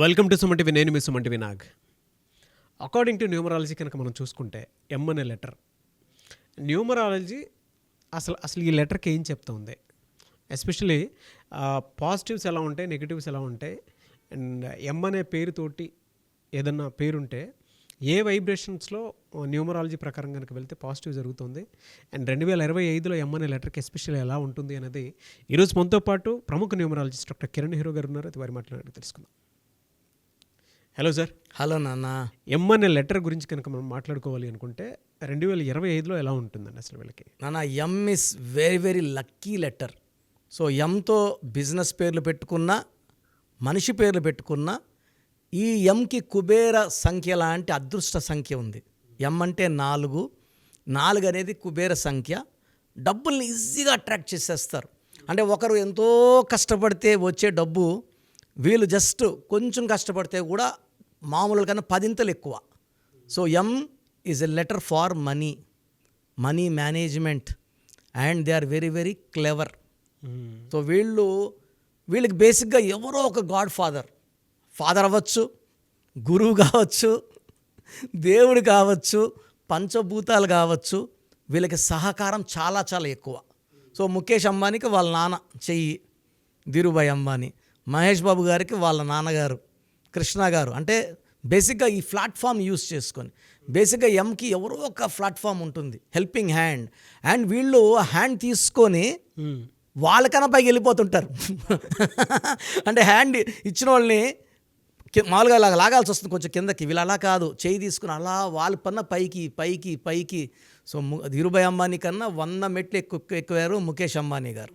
Welcome to Suman TV. నేను మీ Suman TV Nag. According to numerology కనుక మనం చూసుకుంటే ఎం అనే లెటర్, న్యూమరాలజీ అసలు ఈ లెటర్కి ఏం చెప్తుంది, ఎస్పెషలీ పాజిటివ్స్ ఎలా ఉంటాయి, నెగిటివ్స్ ఎలా ఉంటాయి, అండ్ ఎం అనే పేరుతోటి ఏదన్నా పేరుంటే ఏ వైబ్రేషన్స్లో న్యూమరాలజీ ప్రకారం కనుక వెళ్తే పాజిటివ్ జరుగుతుంది, అండ్ 2025లో ఎం అనే లెటర్కి ఎస్పెషల్లీ ఎలా ఉంటుంది అనేది ఈరోజు మనతో పాటు ప్రముఖ న్యూమరాలజిస్ట్ డాక్టర్ కిరణ్ హీరో గారు ఉన్నారు. అది వారి మాట్లాడి తెలుసుకుందాం. Hello sir. హలో నాన్న. ఎం అనే లెటర్ గురించి కనుక మనం మాట్లాడుకోవాలి అనుకుంటే 2025లో ఎలా ఉంటుందండి అసలు వీళ్ళకి? నాన్న, M is very very lucky letter. So ఎంతో బిజినెస్ పేర్లు పెట్టుకున్నా, మనిషి పేర్లు పెట్టుకున్నా, ఈ ఎంకి కుబేర సంఖ్య లాంటి అదృష్ట సంఖ్య ఉంది. ఎం అంటే 4. 4 అనేది కుబేర సంఖ్య. డబ్బుల్ని ఈజీగా అట్రాక్ట్ చేసేస్తారు. అంటే ఒకరు ఎంతో కష్టపడితే వచ్చే డబ్బు వీళ్ళు జస్ట్ కొంచెం కష్టపడితే కూడా మామూలుగా కన్నా 10 ఎక్కువ. So M is a letter for money management, and they are very very clever. So వీళ్ళకి బేసిక్గా ఎవరో ఒక గాడ్ ఫాదర్ అవ్వచ్చు, గురువు కావచ్చు, దేవుడు కావచ్చు, పంచభూతాలు కావచ్చు, వీళ్ళకి సహకారం చాలా చాలా ఎక్కువ. సో ముఖేష్ అంబానీకి వాళ్ళ నాన్న చెయ్యి ధీరుభాయ్ అంబానీ, మహేష్ బాబు గారికి వాళ్ళ నాన్నగారు కృష్ణ గారు. అంటే బేసిక్గా ఈ ప్లాట్ఫామ్ యూస్ చేసుకొని బేసిక్గా ఎంకి ఎవరో ఒక ప్లాట్ఫామ్ ఉంటుంది, హెల్పింగ్ హ్యాండ్, అండ్ వీళ్ళు హ్యాండ్ తీసుకొని వాళ్ళకన్నా పైకి వెళ్ళిపోతుంటారు. అంటే హ్యాండ్ ఇచ్చిన వాళ్ళని మామూలుగా లాగాల్సి వస్తుంది కొంచెం కిందకి, వీళ్ళు అలా కాదు, చేయి తీసుకుని అలా వాళ్ళ పన్న పైకి. సో ధీరుభాయ్ అంబానీ కన్నా 100 మెట్లు ఎక్కువారు ముఖేష్ అంబానీ గారు.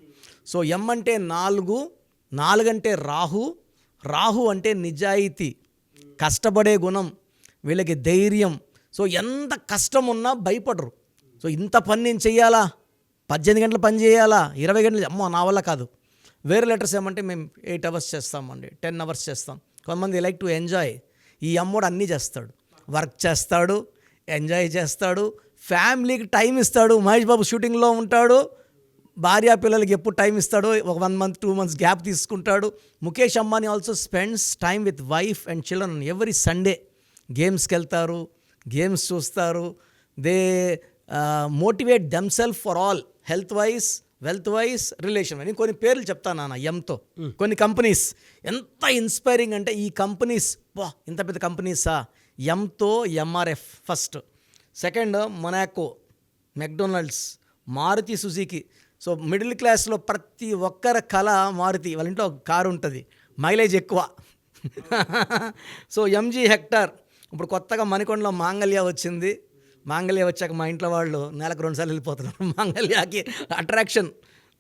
సో ఎం అంటే 4 అంటే రాహు అంటే నిజాయితీ, కష్టపడే గుణం, వీళ్ళకి ధైర్యం. సో ఎంత కష్టం ఉన్నా భయపడరు. సో ఇంత పని నేను చెయ్యాలా, 18 గంటలు పని చేయాలా, 20 గంటలు, అమ్మో నా వల్ల కాదు. వేరే లెటర్స్ ఏమంటే మేము 8 అవర్స్ చేస్తామండి, 10 అవర్స్ చేస్తాం. కొంతమంది లైక్ టు ఎంజాయ్. ఈ అమ్మోడు అన్నీ చేస్తాడు, వర్క్ చేస్తాడు, ఎంజాయ్ చేస్తాడు, ఫ్యామిలీకి టైం ఇస్తాడు. మహేష్ బాబు షూటింగ్లో ఉంటాడు, భార్యా పిల్లలకి ఎప్పుడు టైం ఇస్తాడో, ఒక 1 month 2 months గ్యాప్ తీసుకుంటాడు. Mukesh Ambani also spends time with wife and children every Sunday. గేమ్స్కి వెళ్తారు, గేమ్స్ చూస్తారు. They motivate themselves for all, health wise, wealth wise, relation. నేను కొన్ని పేర్లు చెప్తాను నాన్న ఎంతో. కొన్ని కంపెనీస్ ఎంత ఇన్స్పైరింగ్ అంటే, ఈ కంపెనీస్ ఇంత పెద్ద కంపెనీసా. ఎంతో MRF first, second Monaco, McDonald's, Maruti Suzuki. So middle క్లాస్లో ప్రతి ఒక్కరి కళ మారుతి. వాళ్ళ ఇంట్లో కారు ఉంటుంది, మైలేజ్ ఎక్కువ. So MG hectare. ఇప్పుడు కొత్తగా మణికొండలో మాంగళ్య వచ్చింది. మాంగళ్య వచ్చాక మా ఇంట్లో వాళ్ళు నెలకు 2 సార్లు వెళ్ళిపోతున్నారు మాంగళ్యాకి. అట్రాక్షన్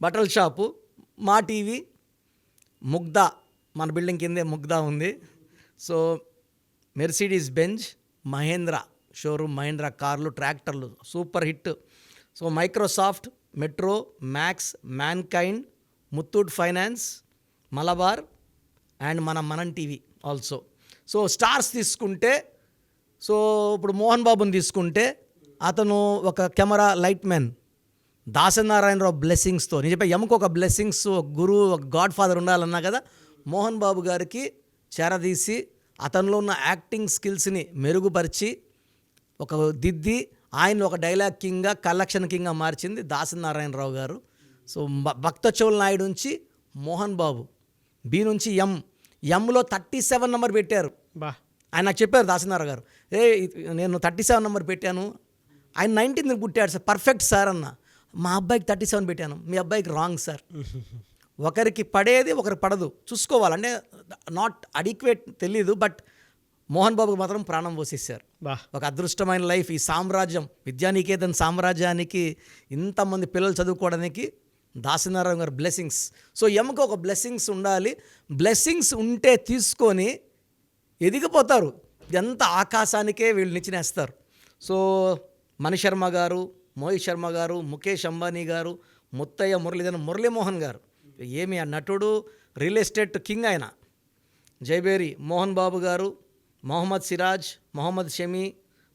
బట్టల షాపు. మా టీవీ, ముగ్ధా, మన బిల్డింగ్ కిందే ముగ్ధా ఉంది. So Mercedes Benz, Mahindra showroom, Mahindra కార్లు, ట్రాక్టర్లు super hit. So Microsoft, metro, Max, Mankind, Muthoot finance, Malabar, and మనం టీవీ ఆల్సో. సో స్టార్స్ తీసుకుంటే, సో ఇప్పుడు మోహన్ బాబుని తీసుకుంటే అతను ఒక కెమెరా లైట్ మ్యాన్. దాసనారాయణరావు బ్లెస్సింగ్స్తో, నేను చెప్పే ఎముక ఒక బ్లెస్సింగ్స్, ఒక గురువు, ఒక గాడ్ ఫాదర్ ఉండాలన్నా కదా, మోహన్ బాబు గారికి చేరదీసి అతనిలో ఉన్న యాక్టింగ్ స్కిల్స్ని మెరుగుపరిచి ఒక దిద్ది ఆయన ఒక డైలాగ్ కింగ్గా, కలెక్షన్ కింగ్గా మార్చింది దాసనారాయణరావు గారు. సో భక్తచోళ నాయుడు నుంచి మోహన్ బాబు, బి నుంచి ఎంలో 37 నెంబర్ పెట్టారు. ఆయన నాకు చెప్పారు దాసనారాయణ గారు, నేను 37 నెంబర్ పెట్టాను, ఆయన 19 పుట్టాడు సార్, పర్ఫెక్ట్ సార్ అన్న. మా అబ్బాయికి 37 పెట్టాను, మీ అబ్బాయికి రాంగ్ సార్. ఒకరికి పడేది ఒకరికి పడదు, చూసుకోవాలంటే నాట్ అడిక్వేట్ తెలీదు, బట్ మోహన్ బాబుకి మాత్రం ప్రాణం పోసేసారు. ఒక అదృష్టమైన లైఫ్. ఈ సామ్రాజ్యం, విద్యానికేతన్ సామ్రాజ్యానికి ఇంతమంది పిల్లలు చదువుకోవడానికి దాసనారాయణ గారు బ్లెస్సింగ్స్. సో ఎమకు ఒక బ్లెస్సింగ్స్ ఉండాలి. బ్లెస్సింగ్స్ ఉంటే తీసుకొని ఎదిగిపోతారు, ఎంత ఆకాశానికే వీళ్ళు నిచ్చినేస్తారు. సో మణిశర్మ గారు, మోహిత్ శర్మ గారు, ముఖేష్ అంబానీ గారు, ముత్తయ్య మురళీమోహన్ గారు, ఏమి ఆ నటుడు, రియల్ ఎస్టేట్ కింగ్ ఆయన. జైబేరి మోహన్ బాబు గారు, మొహమ్మద్ సిరాజ్, మొహమ్మద్ షమి,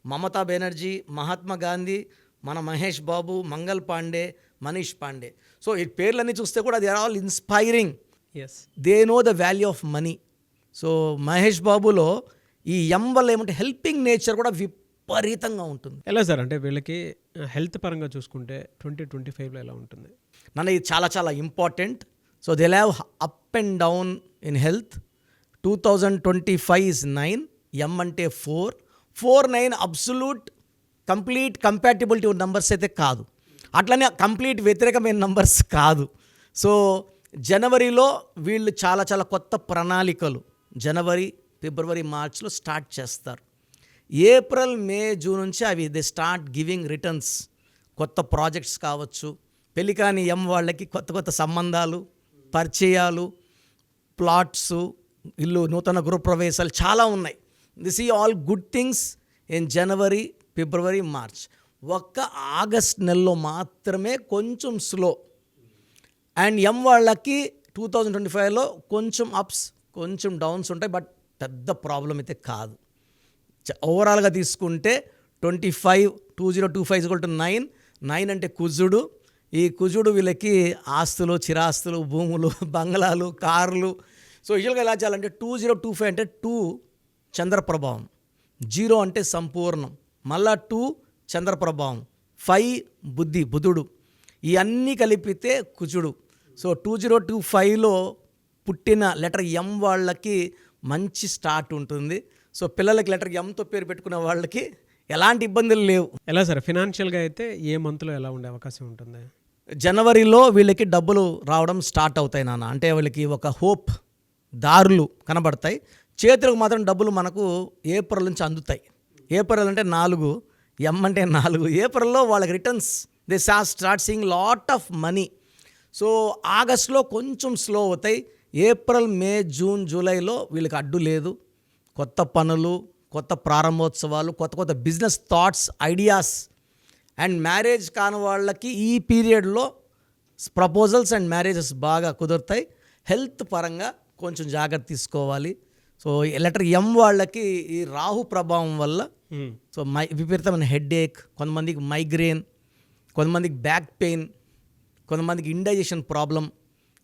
మమతా బెనర్జీ, మహాత్మా గాంధీ, మన మహేష్ బాబు, మంగల్ పాండే, మనీష్ పాండే. సో ఈ పేర్లన్నీ చూస్తే కూడా they are all inspiring. They know the value of money. So మహేష్ బాబులో ఈ ఎం వల్ల ఏమంటే హెల్పింగ్ నేచర్ కూడా విపరీతంగా ఉంటుంది. ఎలా సార్ అంటే వీళ్ళకి హెల్త్ పరంగా చూసుకుంటే 2025లో ఎలా ఉంటుంది? నన్ను ఇది చాలా చాలా important. So they have up and down in health. 2025 is 9, ఎం అంటే 4, 4, 9 అబ్సల్యూట్ కంప్లీట్ కంపాటిబిలిటీ నెంబర్స్ అయితే కాదు, అట్లనే కంప్లీట్ వ్యతిరేకమైన నెంబర్స్ కాదు. సో జనవరిలో వీళ్ళు చాలా చాలా కొత్త ప్రణాళికలు జనవరి, ఫిబ్రవరి, మార్చ్లో స్టార్ట్ చేస్తారు. ఏప్రిల్, మే, జూన్ నుంచి అవి దే స్టార్ట్ గివింగ్ రిటర్న్స్. కొత్త ప్రాజెక్ట్స్ కావచ్చు, పెళ్లి కాని ఎం వాళ్ళకి కొత్త కొత్త సంబంధాలు, పరిచయాలు, ప్లాట్స్, ఇల్లు, నూతన గృహప్రవేశాలు చాలా ఉన్నాయి. దిస్ ఈ all good things in January, February, March. ఒక్క ఆగస్ట్ నెలలో మాత్రమే కొంచెం స్లో. అండ్ ఎం వాళ్ళకి 2025లో కొంచెం అప్స్, కొంచెం డౌన్స్ ఉంటాయి, బట్ పెద్ద ప్రాబ్లం అయితే కాదు. ఓవరాల్గా తీసుకుంటే 2025 9, 9 అంటే కుజుడు. ఈ కుజుడు వీళ్ళకి ఆస్తులు, చిరాస్తులు, భూములు, బంగ్లాలు, కార్లు. సో యూజువల్గా ఎలా చేయాలంటే 2025 అంటే 2 చంద్రప్రభావం, 0 అంటే సంపూర్ణం, మళ్ళా 2 చంద్రప్రభావం, 5 బుధుడు, ఇవన్నీ కలిపితే కుజుడు. సో 2025లో పుట్టిన లెటర్ ఎం వాళ్ళకి మంచి స్టార్ట్ ఉంటుంది. సో పిల్లలకి లెటర్ ఎంతో పేరు పెట్టుకున్న వాళ్ళకి ఎలాంటి ఇబ్బందులు లేవు. ఎలా సార్ ఫినాన్షియల్గా అయితే ఏ మంత్లో ఎలా ఉండే అవకాశం ఉంటుంది? జనవరిలో వీళ్ళకి డబ్బులు రావడం స్టార్ట్ అవుతాయి నాన్న. అంటే వీళ్ళకి ఒక హోప్, దారులు కనబడతాయి. చేతులకు మాత్రం డబ్బులు మనకు ఏప్రిల్ నుంచి అందుతాయి. ఏప్రిల్ అంటే 4, ఎం అంటే 4. ఏప్రిల్లో వాళ్ళకి returns they start seeing lot of money. So ఆగస్ట్లో కొంచెం స్లో అవుతాయి. ఏప్రిల్, మే, జూన్, జూలైలో వీళ్ళకి అడ్డు లేదు. కొత్త పనులు, కొత్త ప్రారంభోత్సవాలు, కొత్త కొత్త business thoughts, ideas. And marriage కాని వాళ్ళకి ఈ పీరియడ్లో ప్రపోజల్స్ అండ్ మ్యారేజెస్ బాగా కుదురుతాయి. హెల్త్ పరంగా కొంచెం జాగ్రత్త తీసుకోవాలి. సో లెటర్ ఎం వాళ్ళకి ఈ రాహు ప్రభావం వల్ల సో విపరీతమైన హెడ్ఏక్, కొంతమందికి మైగ్రేన్, కొంతమందికి బ్యాక్ పెయిన్, కొంతమందికి ఇండైజెషన్ ప్రాబ్లం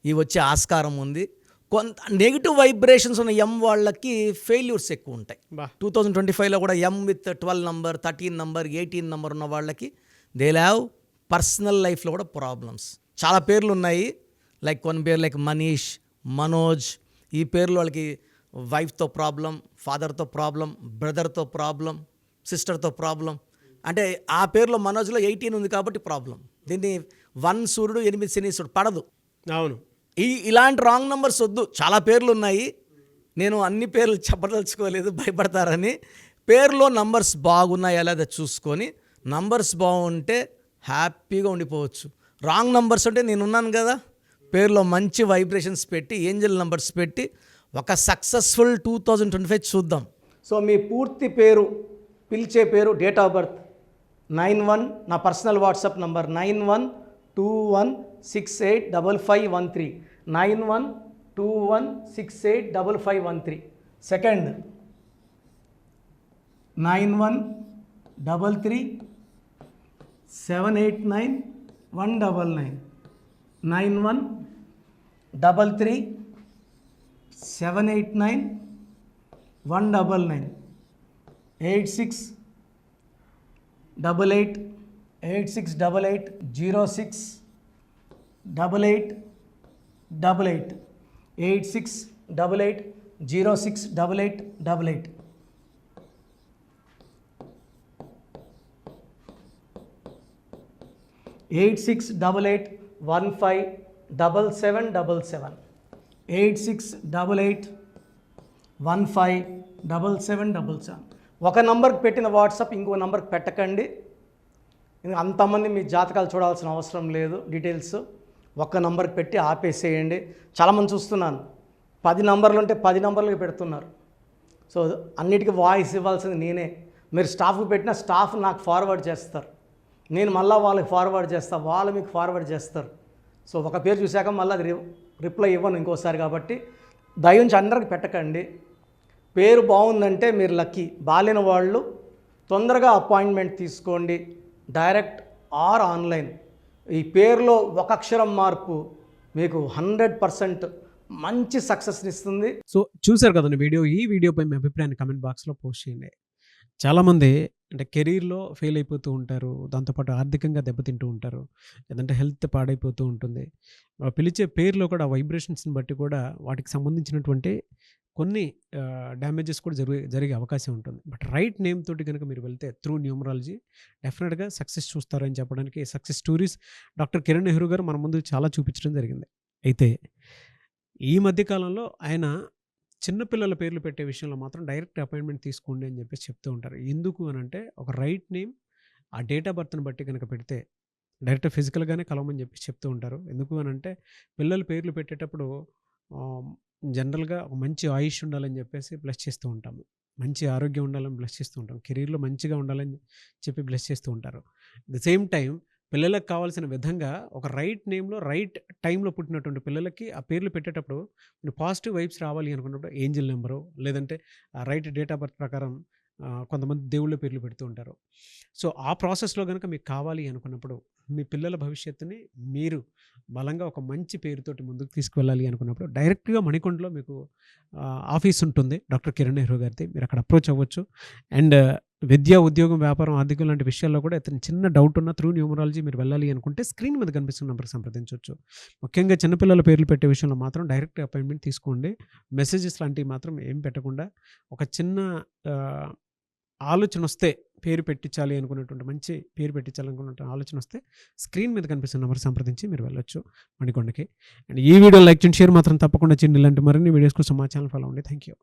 ఇవి వచ్చే ఆస్కారం ఉంది. కొంత నెగిటివ్ వైబ్రేషన్స్ ఉన్న ఎం వాళ్ళకి ఫెయిల్యూర్స్ ఎక్కువ ఉంటాయి. 2025లో కూడా ఎం విత్ 12 నంబర్, 13 నంబర్, 18 నంబర్ ఉన్న వాళ్ళకి దే హ్యావ్ పర్సనల్ లైఫ్లో కూడా ప్రాబ్లమ్స్. చాలా పేర్లు ఉన్నాయి, లైక్ కొన్ని పేర్లు లైక్ మనీష్, మనోజ్. ఈ పేర్లు వాళ్ళకి వైఫ్తో ప్రాబ్లం, ఫాదర్తో ప్రాబ్లం, బ్రదర్తో ప్రాబ్లం, సిస్టర్తో ప్రాబ్లం. అంటే ఆ పేరులో మనోజ్లో 18 ఉంది కాబట్టి ప్రాబ్లం. దీన్ని 1 సూర్యుడు 8 శనీశ్వరుడు పడదు. అవును, ఇలాంటి రాంగ్ నెంబర్స్ వద్దు. చాలా పేర్లు ఉన్నాయి, నేను అన్ని పేర్లు చెప్పదలుచుకోలేదు భయపడతారని. పేరులో నంబర్స్ బాగున్నాయా లేదా చూసుకొని, నంబర్స్ బాగుంటే హ్యాపీగా ఉండిపోవచ్చు. రాంగ్ నంబర్స్ అంటే నేనున్నాను కదా, పేరులో మంచి వైబ్రేషన్స్ పెట్టి, ఏంజల్ నంబర్స్ పెట్టి ఒక సక్సెస్ఫుల్ 2025 చూద్దాం. సో మీ పూర్తి పేరు, పిలిచే పేరు, డేట్ ఆఫ్ బర్త్ 91, నా personal WhatsApp number 9121685513, 9121685513. Second 9133789199, 9133789199, 868886880688, 8688068888. Eight 8688157777, 8688157777. ఒక నంబర్కి పెట్టిన వాట్సాప్ ఇంకో నంబర్కి పెట్టకండి. అంతమంది మీ జాతకాలు చూడాల్సిన అవసరం లేదు. డీటెయిల్స్ ఒక్క నంబర్కి పెట్టి ఆపేసేయండి. చాలామంది చూస్తున్నాను 10 నంబర్లు ఉంటే 10 నంబర్లకి పెడుతున్నారు. సో అన్నిటికీ వాయిస్ ఇవ్వాల్సింది నేనే. మీరు స్టాఫ్కి పెట్టిన స్టాఫ్ నాకు ఫార్వర్డ్ చేస్తారు, నేను మళ్ళీ వాళ్ళకి ఫార్వర్డ్ చేస్తాను, వాళ్ళు మీకు ఫార్వర్డ్ చేస్తారు. సో ఒక పేరు చూశాక మళ్ళీ అది రిప్లై ఇవ్వను ఇంకోసారి. కాబట్టి దయించి అందరికి పెట్టకండి. పేరు బాగుందంటే మీరు లక్కీ. బాలేని వాళ్ళు తొందరగా అపాయింట్మెంట్ తీసుకోండి, డైరెక్ట్ ఆర్ ఆన్లైన్. ఈ పేరులో ఒక అక్షరం మార్పు మీకు 100% మంచి సక్సెస్ని ఇస్తుంది. సో చూశారు కదండి వీడియో. ఈ వీడియోపై మీ అభిప్రాయాన్ని కమెంట్ బాక్స్లో పోస్ట్ చేయండి. చాలామంది అంటే కెరీర్లో ఫెయిల్ అయిపోతూ ఉంటారు, దాంతోపాటు ఆర్థికంగా దెబ్బతింటూ ఉంటారు, లేదంటే హెల్త్ పాడైపోతూ ఉంటుంది. పిలిచే పేరులో కూడా వైబ్రేషన్స్ని బట్టి కూడా వాటికి సంబంధించినటువంటి కొన్ని డ్యామేజెస్ కూడా జరిగే అవకాశం ఉంటుంది. బట్ రైట్ నేమ్ తోటి కనుక మీరు వెళ్తే త్రూ న్యూమరాలజీ డెఫినెట్గా సక్సెస్ చూస్తారని చెప్పడానికి success stories doctor Kiran Nehru గారు మన ముందు చాలా చూపించడం జరిగింది. అయితే ఈ మధ్యకాలంలో ఆయన చిన్నపిల్లల పేర్లు పెట్టే విషయంలో మాత్రం డైరెక్ట్ అపాయింట్మెంట్ తీసుకోండి అని చెప్పేసి చెప్తూ ఉంటారు. ఎందుకు అని అంటే ఒక రైట్ నేమ్ ఆ డేట్ ఆఫ్ బర్త్ని బట్టి కనుక పెడితే డైరెక్ట్ ఫిజికల్గానే కలవమని చెప్పేసి చెప్తూ ఉంటారు. ఎందుకు అని అంటే పిల్లల పేర్లు పెట్టేటప్పుడు జనరల్గా ఒక మంచి ఆయుష్ ఉండాలని చెప్పేసి బ్లెస్ చేస్తూ ఉంటాము, మంచి ఆరోగ్యం ఉండాలని బ్లెస్ చేస్తూ ఉంటాం, కెరీర్లో మంచిగా ఉండాలని చెప్పి బ్లెస్ చేస్తూ ఉంటారు. అట్ ద సేమ్ టైం పిల్లలకు కావాల్సిన విధంగా ఒక రైట్ నేమ్లో రైట్ టైంలో పుట్టినటువంటి పిల్లలకి ఆ పేర్లు పెట్టేటప్పుడు పాజిటివ్ వైబ్స్ రావాలి అనుకున్నప్పుడు ఏంజిల్ నెంబరు లేదంటే రైట్ డేట్ ఆఫ్ బర్త్ ప్రకారం కొంతమంది దేవుళ్ళ పేర్లు పెడుతూ ఉంటారు. సో ఆ ప్రాసెస్లో కనుక మీకు కావాలి అనుకున్నప్పుడు మీ పిల్లల భవిష్యత్తుని మీరు బలంగా ఒక మంచి పేరుతోటి ముందుకు తీసుకువెళ్ళాలి అనుకున్నప్పుడు డైరెక్ట్గా మణికొండలో మీకు ఆఫీస్ ఉంటుంది డాక్టర్ కిరణ్ నెహ్రూ గారిది. మీరు అక్కడ అప్రోచ్ అవ్వచ్చు. అండ్ విద్య, ఉద్యోగం, వ్యాపారం, ఆర్థికం లాంటి విషయాల్లో కూడా అతను చిన్న డౌట్ ఉన్న త్రూ న్యూమరాలజీ మీరు వెళ్ళాలి అనుకుంటే స్క్రీన్ మీద కనిపిస్తున్న నెంబర్కి సంప్రదించవచ్చు. ముఖ్యంగా చిన్నపిల్లల పేర్లు పెట్టే విషయంలో మాత్రం డైరెక్ట్ అపాయింట్మెంట్ తీసుకోండి. మెసేజెస్ లాంటివి మాత్రం ఏం పెట్టకుండా ఒక చిన్న ఆలోచన వస్తే పేరు పెట్టించాలి అనుకున్నటువంటి మంచి పేరు పెట్టించాలనుకున్న ఆలోచన వస్తే స్క్రీన్ మీద కనిపిస్తున్న నెంబర్ సంప్రదించి మీరు వెళ్ళొచ్చు మణికొండకి. అండ్ ఈ వీడియో లైక్ చేయండి, షేర్ మాత్రం తప్పకుండా చేయండి. ఇలాంటి మరిన్ని వీడియోస్ కోసం మా ఛానల్ ఫాలో అవ్వండి. Thank you.